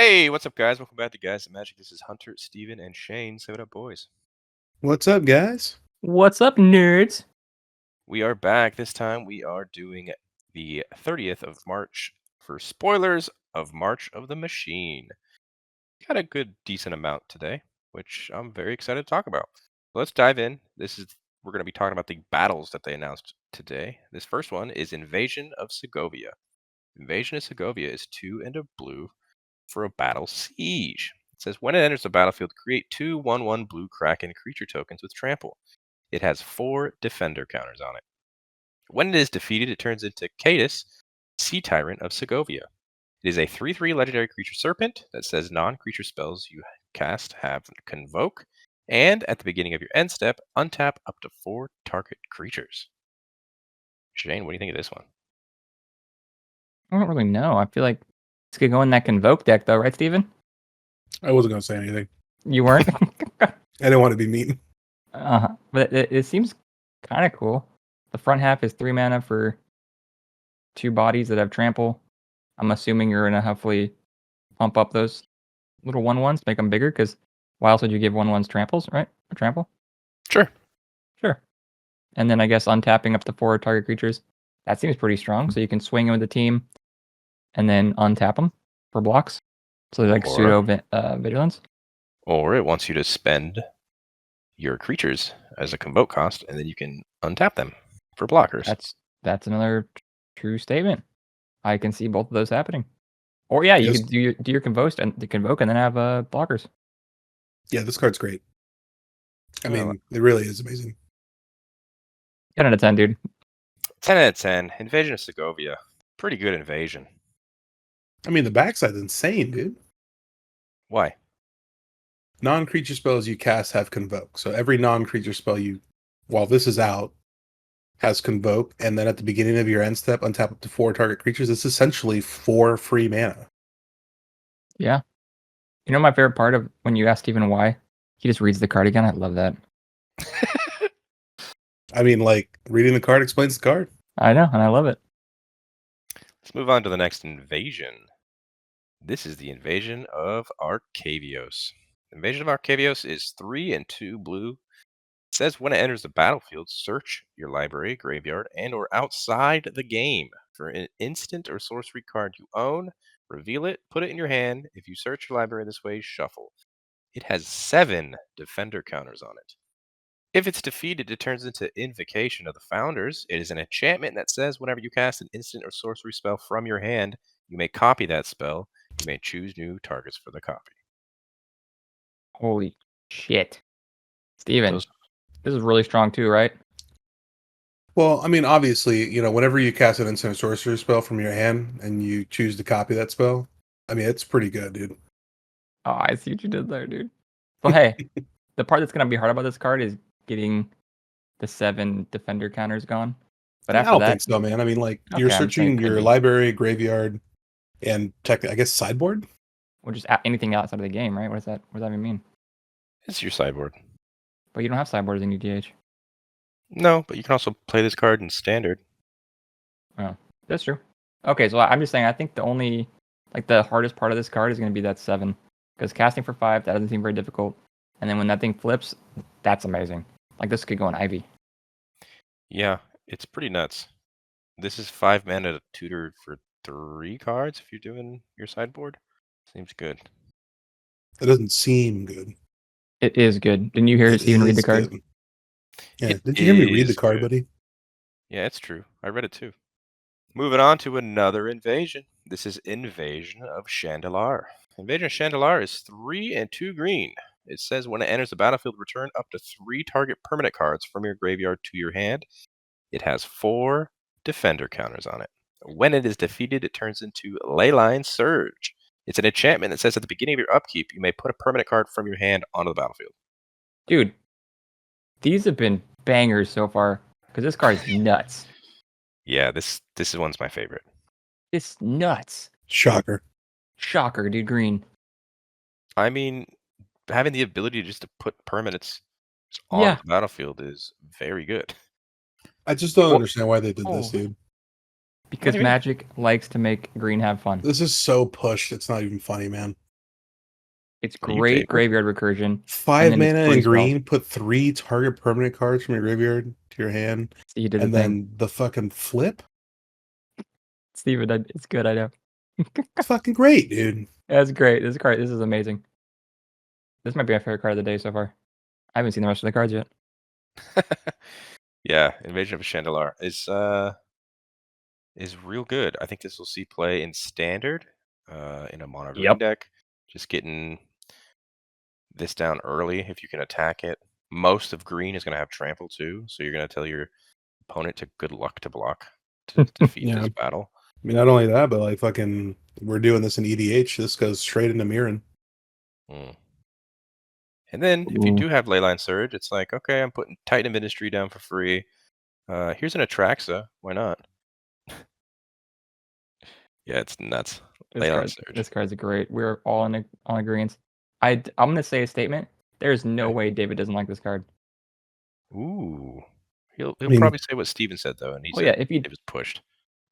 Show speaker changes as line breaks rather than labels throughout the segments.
Hey, what's up, guys? Welcome back to Guys and Magic. This is Hunter, Steven, and Shane. Say what up, boys.
What's up, guys?
What's up, nerds?
We are back. This time we are doing the 30th of March for spoilers of March of the Machine. Got a good, decent amount today, which I'm very excited to talk about. Let's dive in. We're going to be talking about the battles that they announced today. This first one is Invasion of Segovia. Invasion of Segovia is 2 and a blue for a battle siege. It says when it enters the battlefield, create 2 1/1 blue Kraken creature tokens with trample. It has 4 defender counters on it. When it is defeated, it turns into Caetus, Tyrant of Segovia. It is a 3/3 legendary creature serpent that says non-creature spells you cast have convoke, and at the beginning of your end step, untap up to 4 target creatures. Shane, what do you think of this one?
I don't really know. I feel like this could go in that Convoke deck, though, right, Steven?
I wasn't going to say anything.
You weren't?
I didn't want to be mean.
But it seems kind of cool. The front half is 3 mana for 2 bodies that have trample. I'm assuming you're going to hopefully pump up those little 1/1s, make them bigger, because why else would you give 1/1s tramples, right? Or trample?
Sure.
And then I guess untapping up to 4 target creatures. That seems pretty strong. So you can swing them with the team and then untap them for blocks. So they're like
Or-
pseudo vigilance.
Or it wants you to spend your creatures as a convoke cost, and then you can untap them for blockers.
That's another true statement. I can see both of those happening. Or yeah, you
Yes.
could do your convoke and then have blockers.
Yeah, this card's great. I
Oh.
mean, it really is amazing.
10 out of 10, dude.
10 out of 10. Invasion of Segovia. Pretty good invasion.
I mean, the backside's insane, dude.
Why?
Non-creature spells you cast have convoke. So every non-creature spell while this is out, has convoke, and then at the beginning of your end step, untap up to 4 target creatures. It's essentially 4 free mana.
Yeah. You know my favorite part of when you ask Steven why? He just reads the card again. I love that.
I mean, like, reading the card explains the card.
I know, and I love it.
Let's move on to the next invasion. This is the Invasion of Arcavios. Invasion of Arcavios is 3 and 2 blue. It says when it enters the battlefield, search your library, graveyard, and or outside the game for an instant or sorcery card you own. Reveal it, put it in your hand. If you search your library this way, shuffle. It has 7 defender counters on it. If it's defeated, it turns into Invocation of the Founders. It is an enchantment that says whenever you cast an instant or sorcery spell from your hand, you may copy that spell. You may choose new targets for the copy.
Holy shit. Steven,
Those-
this is really strong too, right?
Well, I mean, obviously, whenever you cast an instant or sorcery spell from your hand and you choose to copy that spell, I mean, it's pretty good, dude.
Oh, I see what you did there, dude. Well, hey, the part that's going to be hard about this card is getting the 7 defender counters gone. But
I
after
don't
that,
think so, man. I mean, like,
Okay,
you're
I'm saying
searching
it could
your
be.
library, graveyard, and I guess sideboard.
or just anything outside of the game, right? What does that even mean?
It's your sideboard.
But you don't have sideboards in UDH.
No, but you can also play this card in Standard.
That's true. Okay, so I'm just saying, I think the hardest part of this card is going to be that 7. Because casting for 5, that doesn't seem very difficult. And then when that thing flips, that's amazing. Like, this could go in Ivy.
Yeah, it's pretty nuts. This is 5 mana to tutor for 3 cards if you're doing your sideboard. Seems good.
It doesn't seem good.
It is good. Didn't you hear
It
Steven read the
is
card?
good. Yeah,
It
did you hear me read the
is
card,
good.
buddy?
Yeah, it's true. I read it too. Moving on to another invasion. This is Invasion of Shandalar. Invasion of Shandalar is 3 and 2 green. It says when it enters the battlefield, return up to 3 target permanent cards from your graveyard to your hand. It has 4 defender counters on it. When it is defeated, it turns into Leyline Surge. It's an enchantment that says at the beginning of your upkeep, you may put a permanent card from your hand onto the battlefield.
Dude, these have been bangers so far. Because this card is nuts.
Yeah, this one's my favorite.
It's nuts.
Shocker.
Shocker, dude. Green.
I mean, having the ability just to put permanents on
Yeah.
the battlefield is very good.
I just don't
Well-
understand why they did this,
Oh.
dude.
Because
do you mean?
Magic likes to make green have fun.
This is so pushed. It's not even funny, man.
It's
Oh, you
great
favored?
graveyard recursion.
5
then it's
mana
3
and
spells.
green, put 3 target permanent cards from your graveyard to your hand,
See, you did
and
the thing.
then the fucking flip?
Steven, it's good, I know.
It's fucking great, dude.
That's great. This is amazing. This might be my favorite card of the day so far. I haven't seen the rest of the cards yet.
Yeah, Invasion of Shandalar is real good. I think this will see play in standard, in a mono green
Yep.
deck. Just getting this down early if you can attack it. Most of green is going to have trample too, so you're going to tell your opponent to good luck to block to defeat
Yeah.
this battle.
I mean, not only that, but like fucking, we're doing this in EDH. This goes straight into Mirren.
Mm. And then if you
Ooh.
do have Leyline Surge, it's like, okay, I'm putting Titan of Industry down for free. Here's an Atraxa. Why not? Yeah, it's nuts. Leyline Surge.
This card's great. We're all in agreement. I'm gonna say a statement. There's no
Okay.
way David doesn't like this card.
Ooh. He'll
I mean,
probably say what Steven said though, and he
Oh
said
yeah,
it was pushed.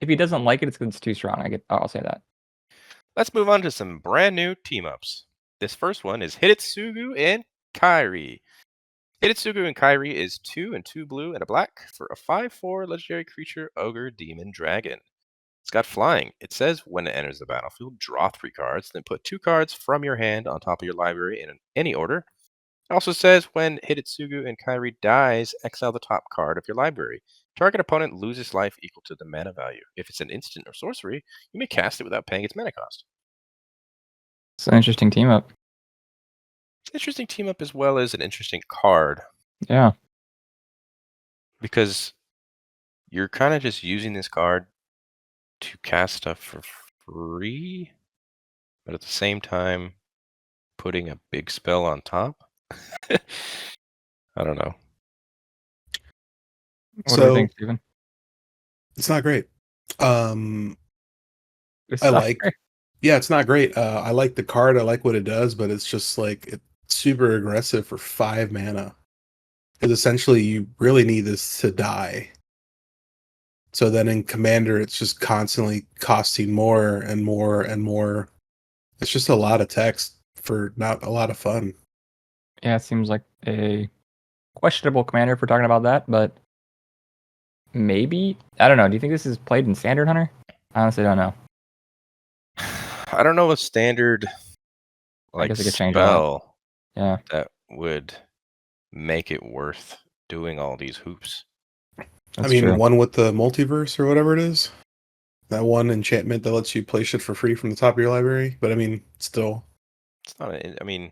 if he doesn't like it, it's 'cause it's too strong. I'll say that.
Let's move on to some brand new team ups. This first one is Hidetsugu and Kairi. Hidetsugu and Kairi is 2 and 2 blue and a black for a 5/4 legendary creature, ogre, demon, dragon. It's got flying. It says when it enters the battlefield, draw 3 cards, then put 2 cards from your hand on top of your library in any order. It also says when Hidetsugu and Kairi dies, exile the top card of your library. Target opponent loses life equal to the mana value. If it's an instant or sorcery, you may cast it without paying its mana cost.
It's an interesting team up.
It's an interesting team up as well as an interesting card
Yeah.
because you're kind of just using this card to cast stuff for free, but at the same time putting a big spell on top. I don't know.
What do we
so
think, Steven?
it's not great.
It's
I
not
like,
great.
yeah, it's not great. I like the card. I like what it does, but it's just like it's super aggressive for 5 mana. Because essentially, you really need this to die. So then in Commander, it's just constantly costing more and more and more. It's just a lot of text for not a lot of fun.
Yeah, it seems like a questionable commander if we're talking about that, but maybe. I don't know. Do you think this is played in Standard, Hunter? I honestly don't know.
I don't know a standard
I guess it could change a lot.
spell
Yeah.
that would make it worth doing all these hoops.
That's
I mean,
true.
one with the multiverse or whatever it is. That one enchantment that lets you play shit for free from the top of your library. But I mean, still,
It's not. I mean,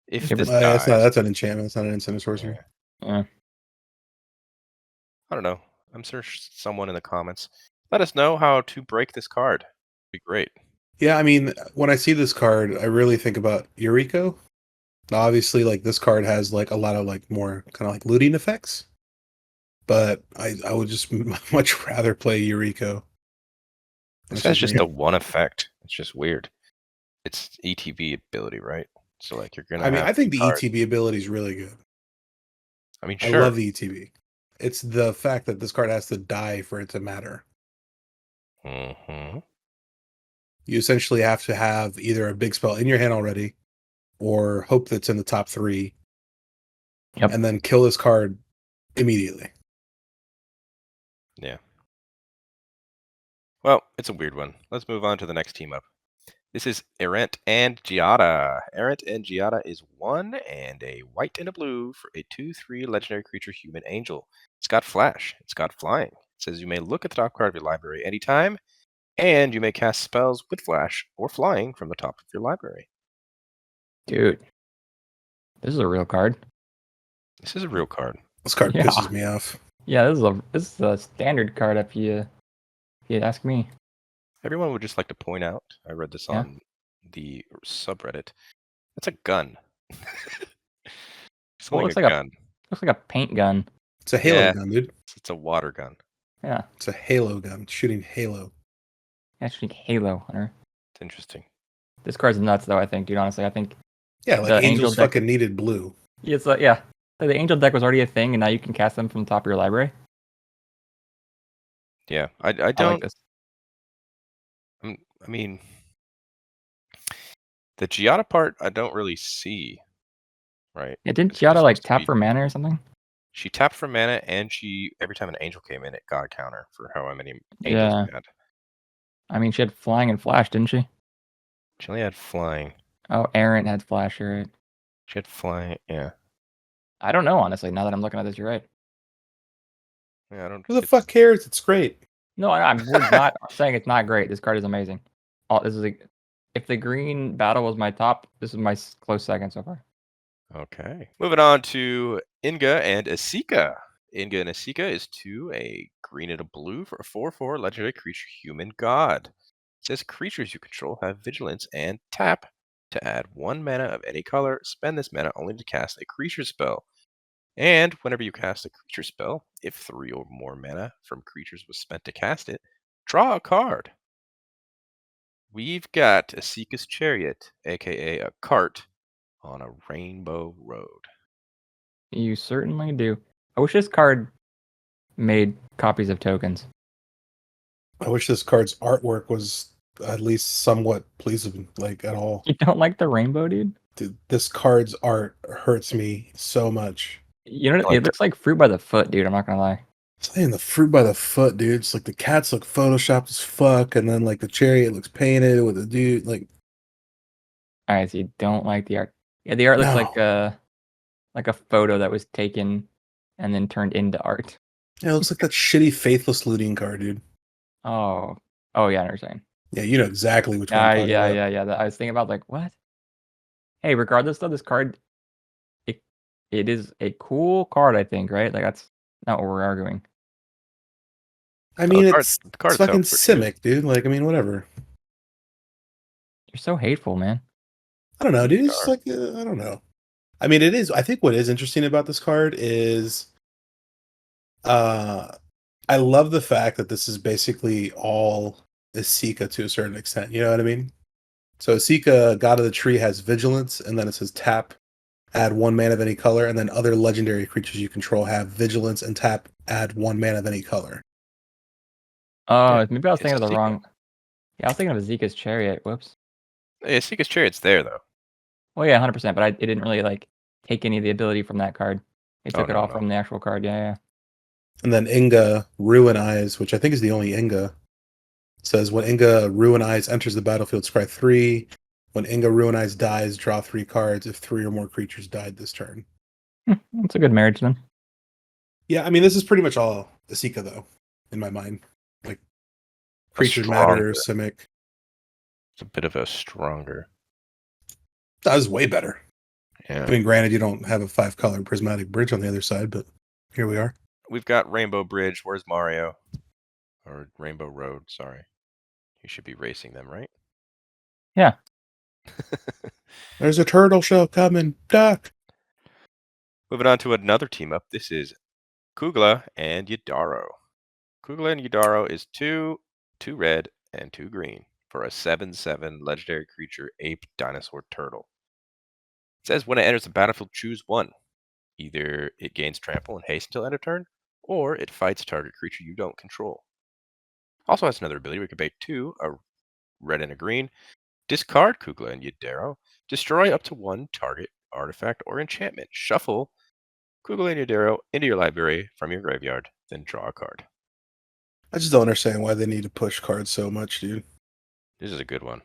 if
Yeah,
this
but-
it's not.
dies,
That's an enchantment. It's not an instant or sorcery.
yeah,
Yeah.
I don't know. I'm sure someone in the comments let us know how to break this card. It'd be great.
Yeah, I mean, when I see this card, I really think about Yuriko. Obviously, like this card has like a lot of like more kind of like looting effects, but I would just much rather play Yuriko.
This
It's
has
just
just
me.
a one effect. It's just weird. It's ETB ability, right? So like you're gonna
I mean,
have
I think
2
the
cards.
ETB ability is really good.
I mean,
I
sure.
love the ETB. It's the fact that this card has to die for it to matter.
Mm-hmm.
You essentially have to have either a big spell in your hand already, or hope that's in the top 3,
Yep.
and then kill this card immediately.
Yeah. Well, it's a weird one. Let's move on to the next team up. This is Errant and Giada. Errant and Giada is 1 and a white and a blue for a 2/3 legendary creature human angel. It's got flash. It's got flying. It says you may look at the top card of your library anytime, and you may cast spells with flash or flying from the top of your library.
Dude. This is a real card.
This is a real card.
This card
Yeah.
pisses me off.
Yeah, this is a standard card if you ask me.
Everyone would just like to point out, I read this
Yeah.
on the subreddit, that's a gun. It's
Well,
holding
looks
a
like
gun.
looks like a paint gun.
It's a Halo
Yeah.
gun, dude.
It's a water gun.
Yeah.
It's a Halo gun, shooting Halo.
Actually, Halo, Hunter.
It's interesting.
This card's nuts, though. I think, dude. Honestly, I think.
Yeah, like
The Angel
Angels
deck-
fucking needed blue.
It's like, yeah. The Angel deck was already a thing, and now you can cast them from the top of your library.
Yeah, I
I like
don't.
this.
I mean, The Giada part I don't really see. Right.
Yeah, didn't
Is it just
Giada like
supposed to
tap
be-
for mana or something?
She tapped for mana, and she every time an angel came in, it got a counter for however many angels
Yeah.
we had.
I mean, she had flying and flash, didn't she?
She only had flying.
Oh, Errant had flash, right?
She had flying. Yeah.
I don't know, honestly. Now that I'm looking at this, you're right.
Yeah. I don't.
Who the
it's-
fuck cares? It's great.
No, we're not saying it's not great. This card is amazing. If the green battle was my top, this is my close second so far.
Okay. Moving on to Inga and Esika. Inga and Esika is 2, a green and a blue for a 4/4 legendary creature human god. It says creatures you control have vigilance and tap to add 1 mana of any color. Spend this mana only to cast a creature spell. And whenever you cast a creature spell, if 3 or more mana from creatures was spent to cast it, draw a card. We've got Esika's Chariot, aka a cart, on a rainbow road.
You certainly do. I wish this card made copies of tokens.
I wish this card's artwork was at least somewhat pleasing, like at all.
You don't like the rainbow, dude?
Dude, this card's art hurts me so much.
You know,
Like
it looks like fruit by the foot, dude. I'm not gonna lie.
It's saying the fruit by the foot, dude. It's like the cats look photoshopped as fuck, and then like the chariot looks painted with a dude. Like,
All right, so you don't like the art. Yeah, the art looks
No.
like a photo that was taken and then turned into art.
yeah, it looks like that shitty faithless looting card, dude.
Oh, yeah, I know what you're saying.
Yeah, you know exactly which one I'm talking about.
Yeah. I was thinking about like what? Hey, regardless though, this card, it is a cool card. I think, right? Like that's not what we're arguing.
I mean,
the
it's
card
fucking
itself pretty good.
Simic, dude. Like, I mean, whatever.
You're so hateful, man.
I don't know, dude.
You
It's just
are.
like I don't know. I mean, it is. I think what is interesting about this card is, uh, I love the fact that this is basically all Esika to a certain extent. You know what I mean? So Esika, God of the Tree, has Vigilance, and then it says tap, add 1 mana of any color, and then other legendary creatures you control have Vigilance and tap, add 1 mana of any color.
Oh,
Yeah,
maybe I was
it's
thinking of the
Esika.
wrong. Yeah, I was thinking of Ezeka's Chariot. Whoops.
Yeah, Esika's Chariot's there though.
Well, yeah, 100%. But it didn't really like take any of the ability from that card. It
Oh,
took it
no,
all
no.
from the actual card. Yeah.
And then Inga, Ruin Eyes, which I think is the only Inga, says when Inga Ruin Eyes enters the battlefield, scry 3. When Inga Ruin Eyes dies, draw 3 cards if 3 or more creatures died this turn.
That's a good marriage then.
Yeah, I mean, this is pretty much all Esika, though, in my mind. Like, Creature Matter, Simic.
It's a bit of a stronger.
That was way better.
Yeah.
I mean, granted, you don't have a 5-color prismatic bridge on the other side, but here we are.
We've got Rainbow Bridge. Where's Mario? Or Rainbow Road, sorry. You should be racing them, right?
Yeah.
There's a turtle shell coming. Duck.
Moving on to another team up. This is Kogla and Yidaro. Kogla and Yidaro is 2 red, and 2 green for a 7/7 legendary creature ape dinosaur turtle. It says when it enters the battlefield, choose 1. Either it gains trample and haste until end of turn, or it fights target creature you don't control. Also has another ability. We can bait 2, a red and a green. Discard Kogla and Yidaro. Destroy up to 1 target artifact or enchantment. Shuffle Kogla and Yidaro into your library from your graveyard, then draw a card.
I just don't understand why they need to push cards so much, dude.
This is a good one.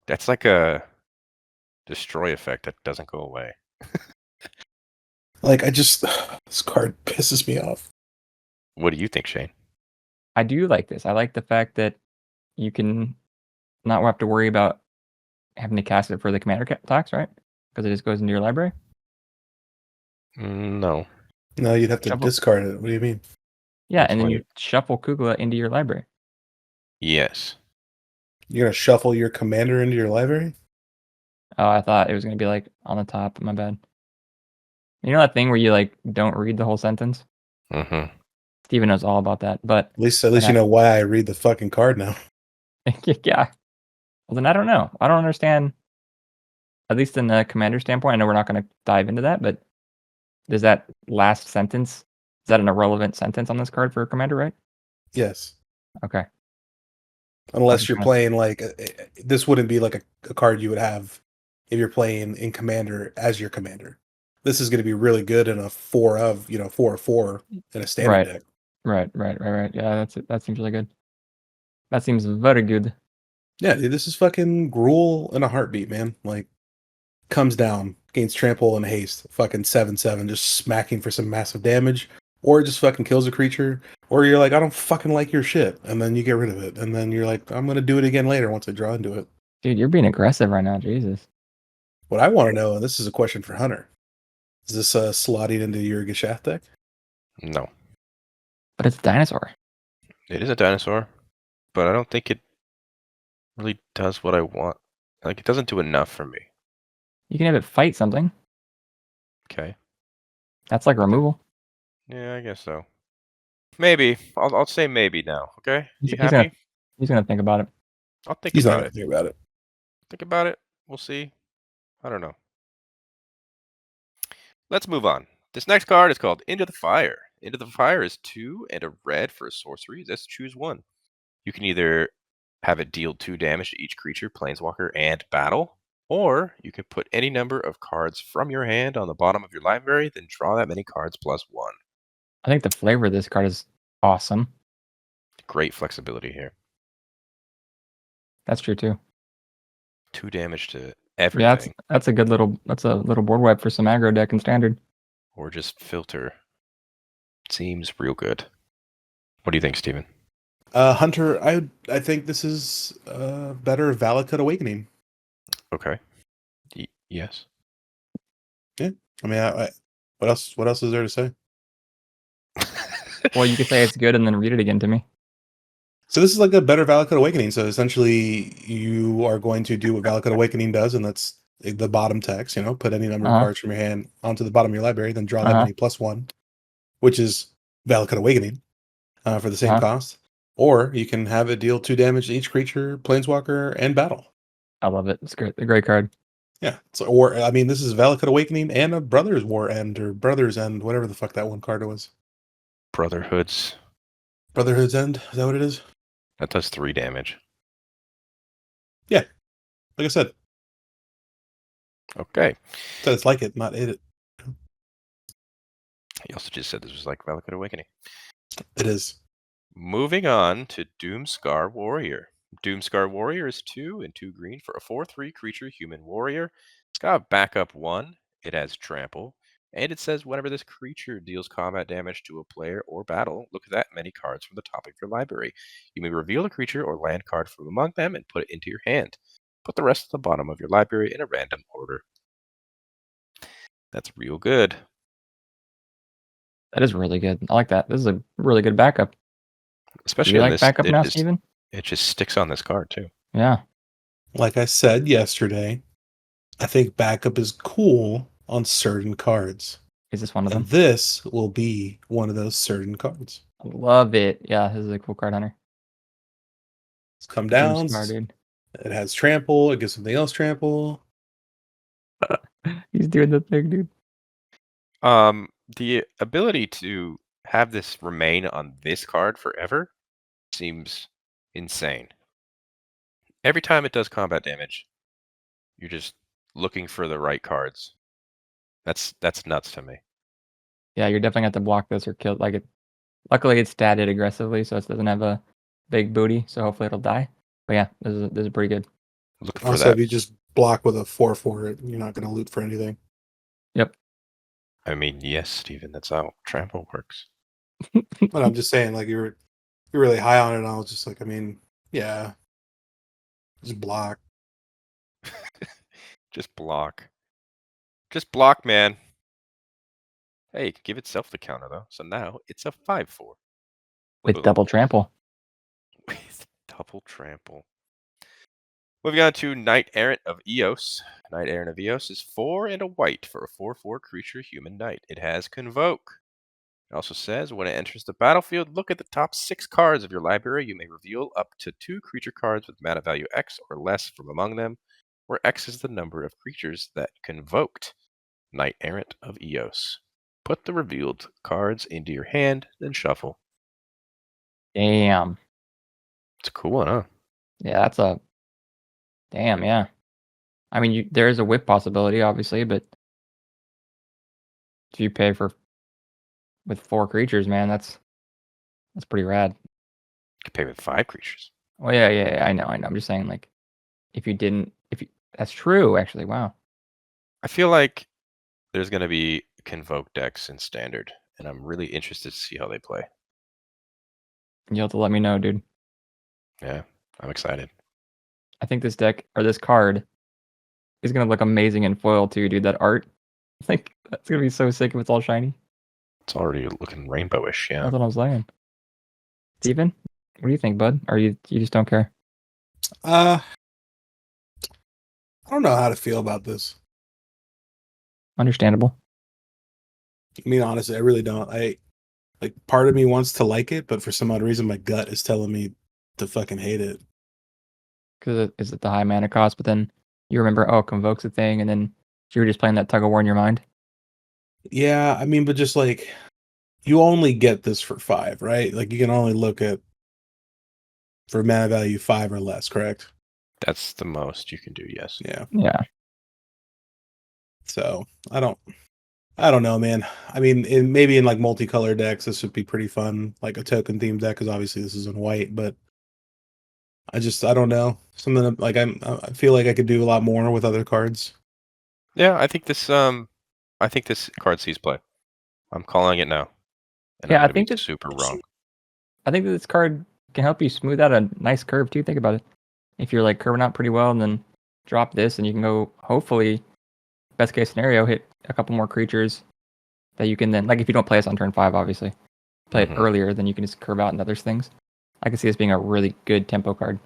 That's like a destroy effect that doesn't go away.
Like, this card pisses me off.
What do you think, Shane?
I do like this. I like the fact that you can not have to worry about having to cast it for the commander attacks, right? Because it just goes into your library.
No.
No, you'd have to
Shuffle.
discard it. What do you mean?
Yeah,
That's
and then
why
you shuffle Kugla into your library.
Yes.
You're going to shuffle your commander into your library?
Oh, I thought it was going to be like on the top. My bad. You know that thing where you like don't read the whole sentence?
Mm-hmm.
Steven knows all about that, but
At least you know why I read the fucking card now.
yeah. Well, then I don't know. I don't understand. At least in the commander standpoint, I know we're not going to dive into that, but does that last sentence, is that an irrelevant sentence on this card for a commander, right?
Yes.
Okay.
Unless
just
you're
gonna-
playing like this wouldn't be like a card you would have if you're playing in Commander as your commander. This is going to be really good in a 4 in a standard
Right.
deck.
Right. Yeah, that's it. That seems really good. That seems very good.
Yeah, dude, this is fucking Gruul in a heartbeat, man. Like, comes down, gains trample and haste, fucking 7/7, just smacking for some massive damage, or it just fucking kills a creature, or you're like, I don't fucking like your shit, and then you get rid of it, and then you're like, I'm gonna do it again later once I draw into it.
Dude, you're being aggressive right now. Jesus.
What I want to know, and this is a question for Hunter, is this slotting into your Geshath deck?
No.
But it's a dinosaur.
It is a dinosaur, but I don't think it really does what I want. Like, it doesn't do enough for me.
You can have it fight something.
Okay.
That's like removal.
Yeah, I guess so. Maybe. I'll say maybe now. Okay.
He's,
You
he's gonna
happy?
he's gonna think about it.
I'll think
He's not
about
gonna
it.
think about it.
Think about it. We'll see. I don't know. Let's move on. This next card is called Into the Fire. Into the Fire is 2 and a red for a sorcery. Let's choose one. You can either have it deal 2 damage to each creature, planeswalker, and battle, or you can put any number of cards from your hand on the bottom of your library, then draw that many cards plus 1.
I think the flavor of this card is awesome.
Great flexibility here.
That's true too.
2 damage to
Yeah,
everything,
that's a little board wipe for some aggro deck in standard.
or just filter. Seems real good. What do you think, Steven?
Hunter, I think this is better Valakut Awakening.
Okay. Yes.
I mean, what else? What else is there to say?
Well, you could say it's good and then read it again to me.
So this is like a better Valakut Awakening. So essentially, you are going to do what Valakut Awakening does, and that's the bottom text. You know, put any number of
Uh-huh.
cards from your hand onto the bottom of your library, then draw that
Uh-huh.
many plus 1, which is Valakut Awakening for the same
Uh-huh.
cost. Or you can have it deal 2 damage to each creature, planeswalker, and battle.
I love it. It's great. A great card.
Yeah. So, or I mean, this is Valakut Awakening and a Brothers War End or Brothers End, whatever the fuck that one card was.
Brotherhoods.
Brotherhood's End. Is that what it is?
That does 3 damage.
Yeah. Like I said,
Okay.
said it's like it, not it.
He also just said this was like Valakut Awakening.
It is.
Moving on to Doomskar Warrior. Doomskar Warrior is 2 and 2 green for a 4/3 creature human warrior. It's got a backup 1. It has trample. And it says whenever this creature deals combat damage to a player or battle, look at that many cards from the top of your library. You may reveal a creature or land card from among them and put it into your hand. Put the rest at the bottom of your library in a random order. That's real good.
That is really good. I like that. This is a really good backup. Do
Especially
you
in
like
this,
backup now, Steven?
it just sticks on this card too.
Yeah.
Like I said yesterday, I think backup is cool on certain cards.
Is this one of
And
them?
this will be one of those certain cards.
I love it. Yeah, this is a cool card, Hunter.
It's come down.
Doomskar, dude.
It has trample. It gives something else trample.
He's doing the thing, dude.
The ability to have this remain on this card forever seems insane. Every time it does combat damage, you're just looking for the right cards. That's nuts to me.
Yeah, you're definitely gonna have to block this or kill like it. Luckily, it's statted aggressively, so it doesn't have a big booty. So hopefully it'll die. But yeah, this is pretty good.
Looking for
Also,
that.
if you just block with a 4/4, you're not going to loot for anything.
Yep.
I mean, yes, Steven, that's how trample works.
But I'm just saying, like you're really high on it. And I was just like, I mean, yeah, just block.
Just block. Just block, man. Hey, you can give itself the counter though. So now it's a 5/4.
With
Boom.
double trample.
With double trample. Moving on to Knight-Errant of Eos. Knight-Errant of Eos is 4 and a white for a 4/4 creature human knight. It has Convoke. It also says when it enters the battlefield, look at the top 6 cards of your library. You may reveal up to 2 creature cards with mana value X or less from among them, where X is the number of creatures that convoked. Knight-Errant of Eos. Put the revealed cards into your hand, then shuffle.
Damn.
It's a cool one, huh?
Yeah, that's a damn. Yeah, I mean, there is a whip possibility, obviously, but if you pay for with 4 creatures, man, that's pretty rad.
You could pay with 5 creatures.
Well, yeah, I know. I'm just saying, like, if you that's true, actually. Wow.
I feel like there's going to be Convoke decks in Standard, and I'm really interested to see how they play.
You'll have to let me know, dude.
Yeah, I'm excited.
I think this deck or this card is gonna look amazing in foil too, dude. That art, like, that's gonna be so sick if it's all shiny.
It's already looking rainbowish, yeah.
That's what I was saying. Steven, what do you think, bud? Or you just don't care?
I don't know how to feel about this.
Understandable.
I mean, honestly, I really don't. Like, part of me wants to like it, but for some odd reason, my gut is telling me to fucking hate it.
Because is it the high mana cost? But then you remember, oh, Convoke's a thing, and then you were just playing that tug of war in your mind.
Yeah, I mean, but just like, you only get this for 5, right? Like, you can only look at for mana value 5 or less, correct?
That's the most you can do, yes.
Yeah.
Yeah.
So I don't know, man. I mean, maybe in like multicolor decks, this would be pretty fun, like a token themed deck, because obviously this is in white. But I don't know. Something like I feel like I could do a lot more with other cards.
Yeah, I think this card sees play. I'm calling it now. And
Yeah,
I'm
I
going to be
think that
super wrong.
I think that this card can help you smooth out a nice curve too. Think about it. If you're like curving out pretty well, and then drop this, and you can go, hopefully, best case scenario, hit a couple more creatures that you can then, like, if you don't play this on turn 5, obviously, play it earlier, then you can just curve out into other things. I can see this being a really good tempo card.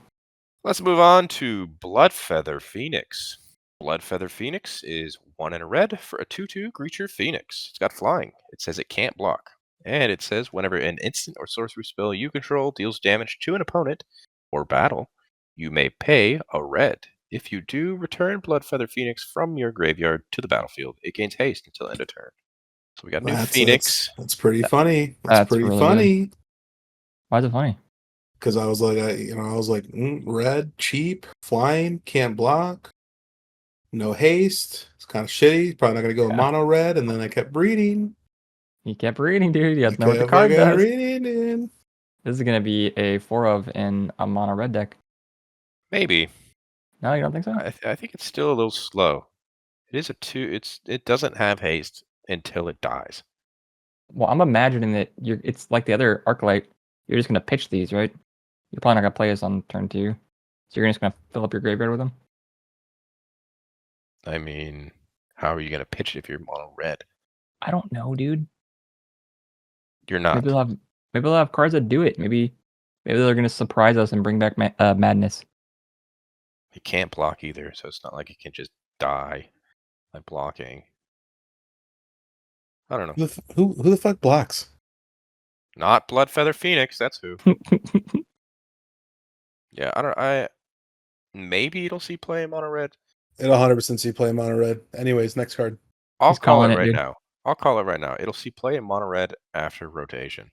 Let's move on to Bloodfeather Phoenix. Bloodfeather Phoenix is 1 and a red for a 2/2 creature Phoenix. It's got flying. It says it can't block. And it says whenever an instant or sorcery spell you control deals damage to an opponent or battle, you may pay a red. If you do, return Bloodfeather Phoenix from your graveyard to the battlefield. It gains haste until end of turn. So we got new Phoenix.
That's pretty funny.
That's
pretty
really
funny.
Why is it funny?
Because I was like, red, cheap, flying, can't block, no haste. It's kind of shitty. Probably not gonna go mono red. And then I kept reading.
You kept reading, dude. You have to know what the
kept
card
fucking
does.
reading.
This is going to be a 4 of in a mono red deck.
Maybe.
No, you don't think so?
I think it's still a little slow. It is a 2. It doesn't have haste until it dies.
Well, I'm imagining that it's like the other Arclight. You're just going to pitch these, right? You're probably not going to play this on turn 2. So you're just going to fill up your graveyard with them?
I mean, how are you going to pitch it if you're mono red?
I don't know, dude.
You're not.
Maybe they'll have cards that do it. Maybe they're going to surprise us and bring back madness.
It can't block either, so it's not like it can just die by blocking. I don't know.
Who the fuck blocks?
Not Bloodfeather Phoenix, that's who. Yeah, maybe it'll see play in mono red.
It'll 100% see play mono red. Anyways, next card.
I'll call it
right
now. I'll call it right now. It'll see play in mono red after rotation.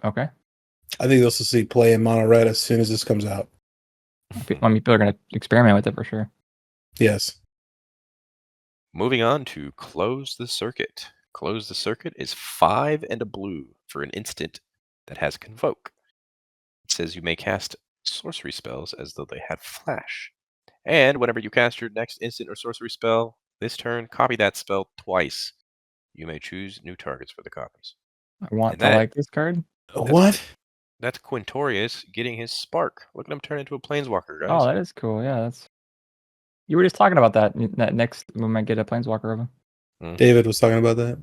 Okay.
I think they'll see play in mono red as soon as this comes out.
I mean, people are going to experiment with it for sure.
Yes.
Moving on to Close the Circuit. Close the Circuit is 5 and a blue for an instant that has Convoke. It says you may cast sorcery spells as though they had flash. And whenever you cast your next instant or sorcery spell this turn, copy that spell twice. You may choose new targets for the copies.
I want to like this card.
What?
That's Quintorius getting his spark. Look at him turn into a planeswalker, guys.
Oh, that is cool. Yeah, you were just talking about that. That next we might get a planeswalker of him.
David was talking about that.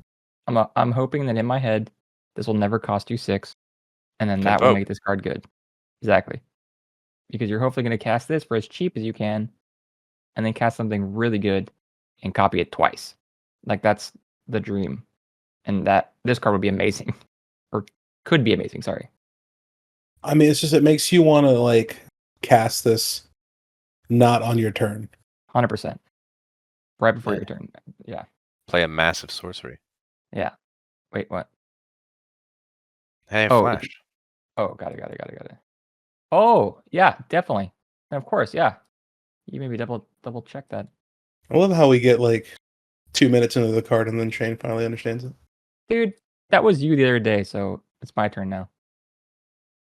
I'm hoping that in my head this will never cost you 6, and then that will make this card good. Exactly, because you're hopefully going to cast this for as cheap as you can, and then cast something really good and copy it twice. Like, that's the dream, and that this card would be amazing, or could be amazing. Sorry.
I mean, it's just it makes you want to like cast this not on your turn.
100%. Right before your turn. Yeah.
Play a massive sorcery.
Yeah. Wait, what?
Hey, flash.
Oh, got it. Oh, yeah, definitely. And of course, yeah. You maybe double check that.
I love how we get like 2 minutes into the card and then Shane finally understands it.
Dude, that was you the other day, so it's my turn now.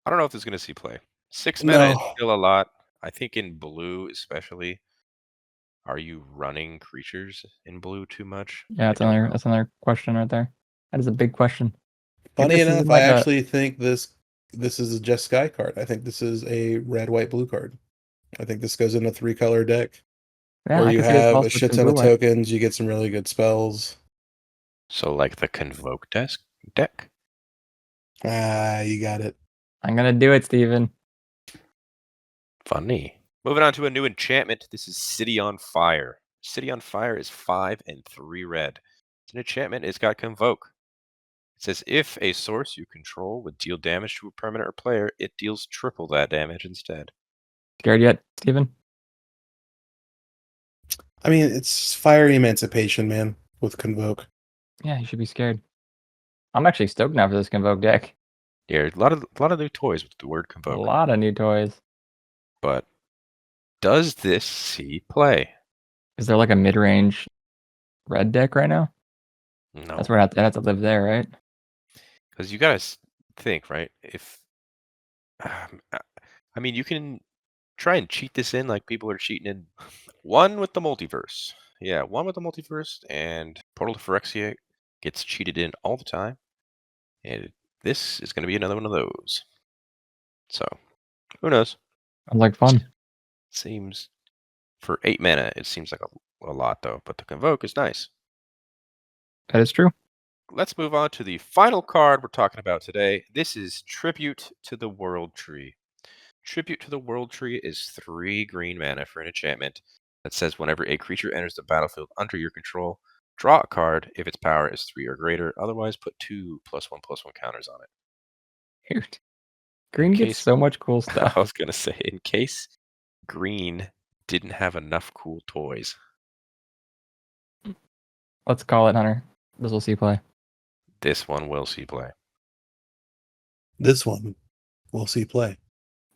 I don't know if this is going to see play. 6 mana is
No.
still a lot. I think in blue especially. Are you running creatures in blue too much?
Yeah,
I don't know.
that's another question right there. That is a big question. Maybe
Funny
this
enough,
isn't
I
like a
actually think this is a Just Sky card. I think this is a red, white, blue card. I think this goes in a 3-color deck
yeah,
where
I
you
can see this
have
also
a
with
shit
some
ton
blue
of
white.
tokens, you get some really good spells.
So like the Convoke deck?
Ah, you got it.
I'm gonna do it, Steven.
Funny. Moving on to a new enchantment. This is City on Fire. City on Fire is 5 and 3 red. It's an enchantment. It's got Convoke. It says if a source you control would deal damage to a permanent or player, it deals triple that damage instead.
Scared yet, Steven?
I mean, it's Fire Emancipation, man, with Convoke.
Yeah, you should be scared. I'm actually stoked now for this Convoke deck.
Yeah, a lot of new toys with the word
A
Convoke.
lot of new toys.
But does this see play?
Is there like a mid-range red deck right now?
No.
That's where I have to live there, right?
Because you gotta think, right? If I mean, you can try and cheat this in like people are cheating in one with the multiverse. Yeah, one with the multiverse and Portal to Phyrexia gets cheated in all the time. And this is going to be another one of those. So, who knows?
I'm like fun.
Seems for 8 mana, it seems like a lot though, but the Convoke is nice.
That is true.
Let's move on to the final card we're talking about today. This is Tribute to the World Tree. Tribute to the World Tree is 3 green mana for an enchantment that says whenever a creature enters the battlefield under your control, draw a card if its power is 3 or greater. Otherwise, put 2+1/+1 counters on it.
Weird.
In
Green gets
case
so much cool
I
stuff.
was gonna say, in case green didn't have enough cool toys,
Let's call it, Hunter. This will see play.
this one will see play.
This one we'll see play.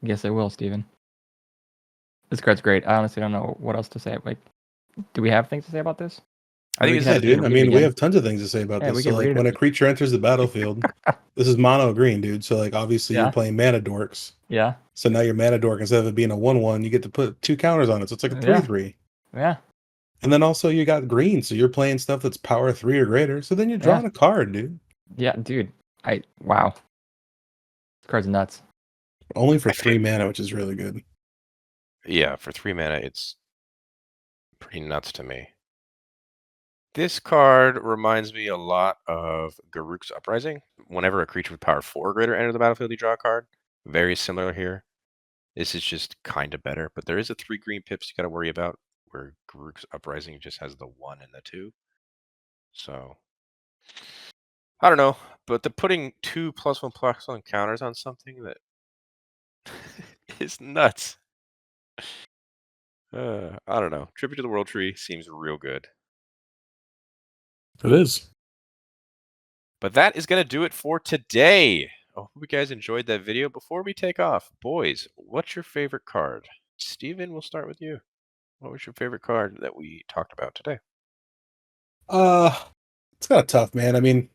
Yes, it will, Steven. This card's great. I honestly don't know what else to say. Like, do we have things to say about this?
I
Or
think
we
this
can
Yeah,
is
have Steven
dude. I
read it
mean, we
again.
have tons of things to say about
Yeah,
this.
we
So,
can
like,
read
when a
it.
creature enters the battlefield, this is mono green, dude. So, like, obviously, you're
Yeah.
playing mana dorks.
Yeah.
So now your mana dork, instead of it being a 1/1, you get to put 2 counters on it. So it's like a
Yeah.
3/3.
Yeah.
And then also you got green, so you're playing stuff that's power 3 or greater. So then you're
Yeah.
drawing a card, dude.
Yeah, dude. Wow. This card's nuts.
Only for
I feel-
3 mana, which is really good.
Yeah, for 3 mana, it's pretty nuts to me. This card reminds me a lot of Garruk's Uprising. Whenever a creature with power 4 or greater enters the battlefield, you draw a card. Very similar here. This is just kind of better, but there is a 3 green pips you got to worry about, where Garruk's Uprising just has the 1 and the 2. So, I don't know, but the putting 2+1/+1 counters on something that is nuts. I don't know. Tribute to the World Tree seems real good.
It is.
But that is going to do it for today. I hope you guys enjoyed that video. Before we take off, boys, what's your favorite card? Steven, we'll start with you. What was your favorite card that we talked about today?
It's kind of tough, man. I mean,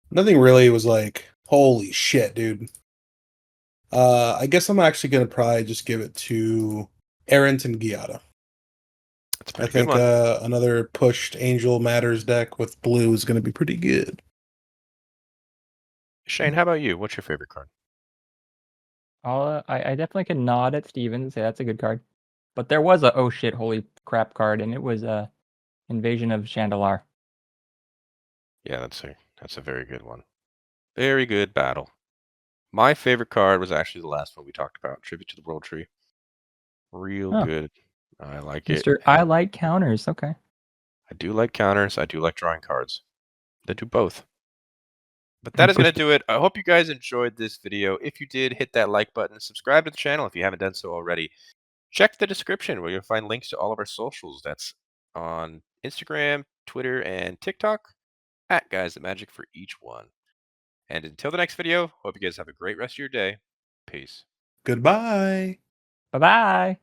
nothing really was like, holy shit, dude. I guess I'm actually gonna probably just give it to Errant and Giada.
That's a
I
pretty good
think
one.
another pushed Angel Matters deck with blue is gonna be pretty good.
Shane, how about you? What's your favorite card?
I definitely can nod at Steven and say that's a good card. But there was a oh shit, holy crap card, and it was Invasion of Shandalar.
Yeah, that's a very good one. Very good battle. My favorite card was actually the last one we talked about, Tribute to the World Tree. Real
Oh,
good. I like it.
Mr. I like counters. Okay.
I do like counters. I do like drawing cards. They do both. But that
And
is going to
push
do it. I hope you guys enjoyed this video. If you did, hit that like button. Subscribe to the channel if you haven't done so already. Check the description where you'll find links to all of our socials. That's on Instagram, Twitter, and TikTok at Guys at Magic for each one. And until the next video, hope you guys have a great rest of your day. Peace.
Goodbye.
Bye bye.